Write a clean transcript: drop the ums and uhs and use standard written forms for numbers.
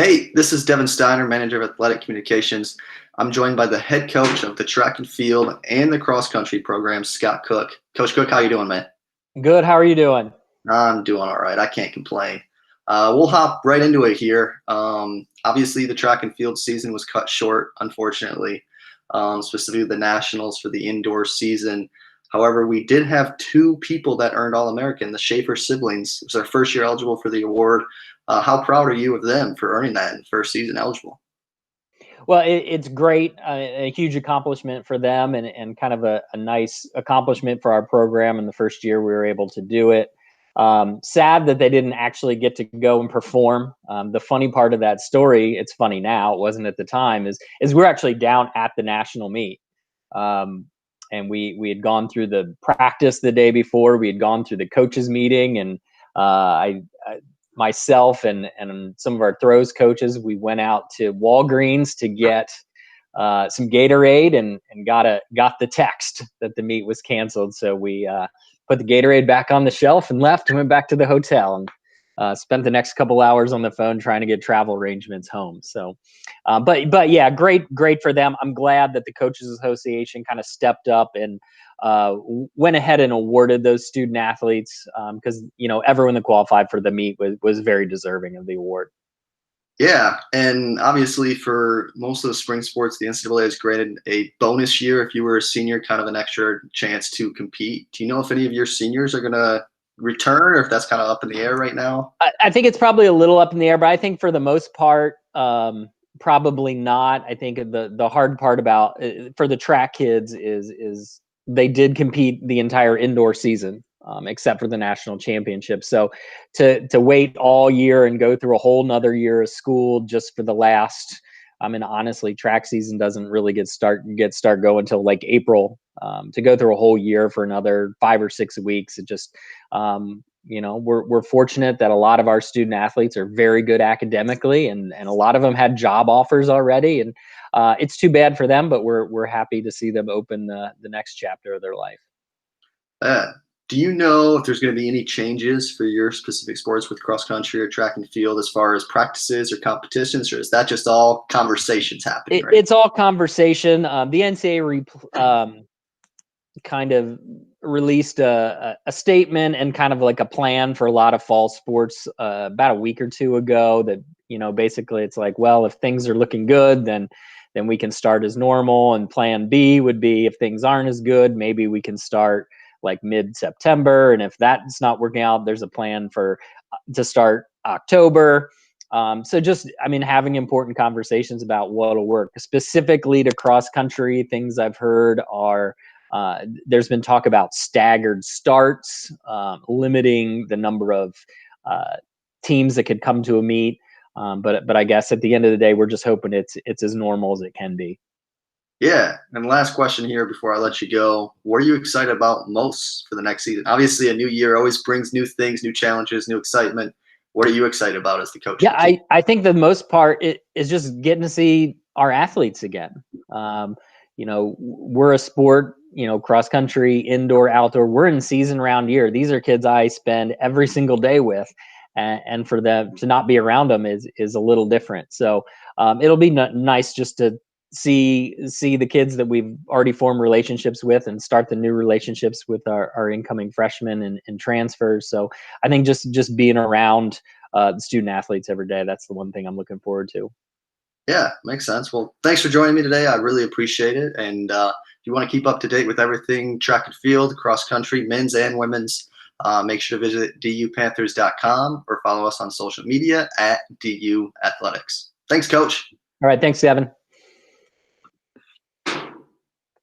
Hey, this is Devin Steiner, Manager of Athletic Communications. I'm joined by the head coach of the track and field and the cross country program, Scott Cook. Coach Cook, how you doing, man? Good. How are you doing? I'm doing all right. I can't complain. We'll hop right into it here. Obviously, the track and field season was cut short, unfortunately, specifically the nationals for the indoor season. However, we did have two people that earned All-American, the Schafer siblings. It was their first year eligible for the award. How proud are you of them for earning that in first season eligible? Well, it's great, a huge accomplishment for them, and kind of a nice accomplishment for our program in the first year we were able to do it. Sad that they didn't actually get to go and perform. The funny part of that story, it's funny now, it wasn't at the time, is we're actually down at the national meet. And we had gone through the practice the day before. We had gone through the coaches meeting, and myself and some of our throws coaches, we went out to Walgreens to get some Gatorade and got the text that the meet was canceled. So we put the Gatorade back on the shelf and left and went back to the hotel and spent the next couple hours on the phone trying to get travel arrangements home. So, but yeah, great for them. I'm glad that the Coaches Association kind of stepped up and went ahead and awarded those student athletes because everyone that qualified for the meet was very deserving of the award. Yeah, and obviously for most of the spring sports, the NCAA has granted a bonus year if you were a senior, kind of an extra chance to compete. Do you know if any of your seniors are going to return, or if that's kind of up in the air right now? I think it's probably a little up in the air, but I think for the most part, probably not. I think the hard part about for the track kids is they did compete the entire indoor season, except for the national championship. So to wait all year and go through a whole nother year of school just for the last, I mean, honestly, track season doesn't really get start going until like April. To go through a whole year for another 5 or 6 weeks, it just we're fortunate that a lot of our student athletes are very good academically, and a lot of them had job offers already, and it's too bad for them, but we're happy to see them open the next chapter of their life. Do you know if there's going to be any changes for your specific sports with cross country or track and field as far as practices or competitions, or is that just all conversations happening? It's all conversation. The NCAA kind of released a statement and kind of like a plan for a lot of fall sports about a week or two ago that, basically it's like, well, if things are looking good, then we can start as normal. And plan B would be if things aren't as good, maybe we can start like mid-September. And if that's not working out, there's a plan to start October. So just, I mean, having important conversations about what'll work. Specifically to cross country, things I've heard are there's been talk about staggered starts, limiting the number of teams that could come to a meet. But I guess at the end of the day, we're just hoping it's as normal as it can be. Yeah, and last question here before I let you go. What are you excited about most for the next season? Obviously, a new year always brings new things, new challenges, new excitement. What are you excited about as the coach? Yeah, I think the most part is just getting to see our athletes again. We're a sport, cross country, indoor, outdoor. We're in season round year. These are kids I spend every single day with. And for them to not be around them is a little different. So it'll be nice just to see the kids that we've already formed relationships with and start the new relationships with our incoming freshmen and transfers. So I think just being around the student athletes every day, that's the one thing I'm looking forward to. Yeah, makes sense. Well, thanks for joining me today. I really appreciate it. And if you want to keep up to date with everything track and field, cross country, men's and women's, make sure to visit dupanthers.com or follow us on social media at DU Athletics. Thanks, Coach. All right. Thanks, Devin.